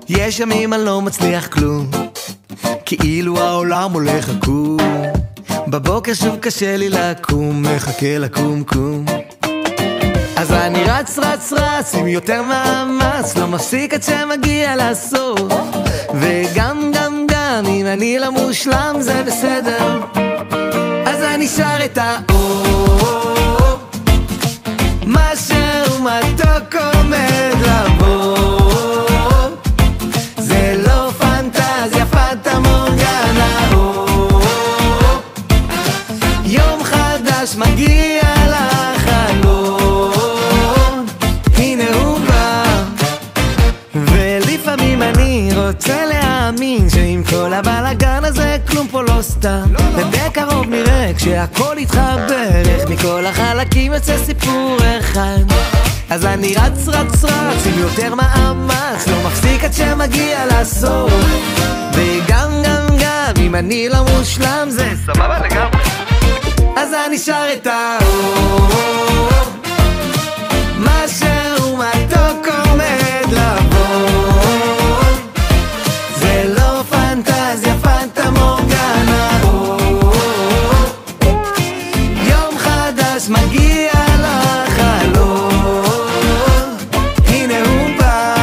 יש ימים אני לא מצליח כלום, כאילו העולם הולך עקום. בבוקר שוב קשה לי לקום, מחכה לקום קום. אז אני רץ רץ רץ עם יותר מאמץ, לא מפסיק עד שמגיע לסוף. וגם אם אני לא מושלם זה בסדר, אז אני שר את האור. משהו מתוק עומד לבוא, זה לא פנטזיה פטה מורגנה. יום חדש מגיע לחלון, הנה הוא בא. ולפעמים אני רוצה להאמין שעם כל הבלגן הזה כלום פה לא סתם, ובקרוב נראה כשהכל יתחבר, איך מכל החלקים יוצא סיפור אחד. אז אני רץ רץ רץ עם יותר מאמץ, לא מפסיק עד שמגיע לסוף. וגם אם אני לא מושלם זה סבבה לגמרי, אז אני שר את האור. משהו מתוק עומד לבוא, זה לא פנטזיה פנטה מורגנה. יום חדש מגיע לחלון, הנה הוא בא.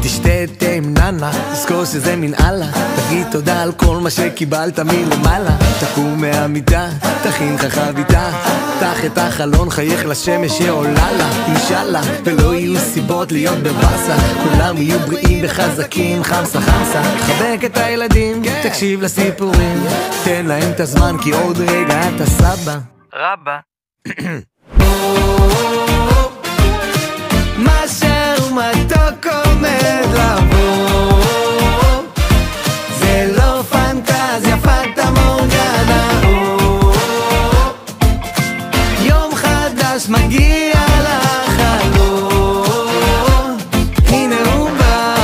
תשתה תה עם ננה, תזכור שזה מנהלה, תגיד תודה על כל מה שקיבלת מלמעלה. תקום מהמיטה, תכין לך חביתה, פתח את החלון, חייך לשמש שעולה לה, אינשאללה, ולא יהיו סיבות להיות בבאסה. כולם יהיו בריאים וחזקים, חמסה חמסה. חבק את הילדים, תקשיב לסיפורים, תן להם את הזמן כי עוד רגע אתה סבא רבא. משהו מתוק עומד לבוא, זה לא פנטזיה פטה מורגנה. יום חדש מגיע לחלון, הנה הוא בא.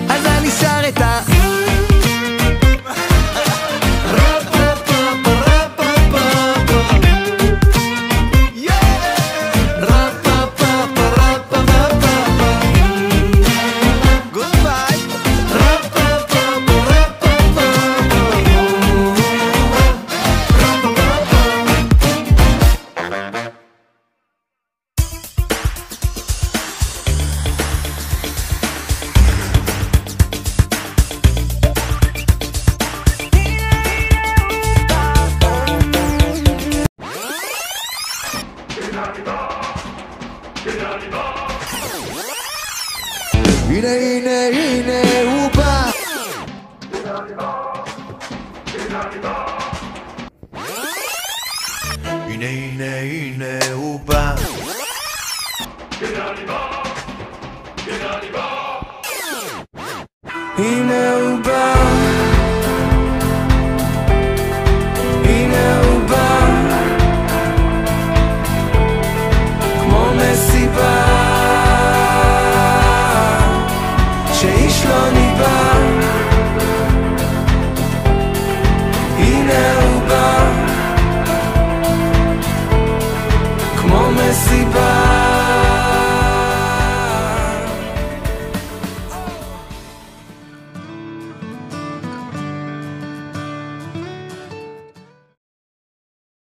אז אני שר את ה... הנה הנה הנה הוא בא. הנה הנה הנה הוא בא. הנה הוא בא.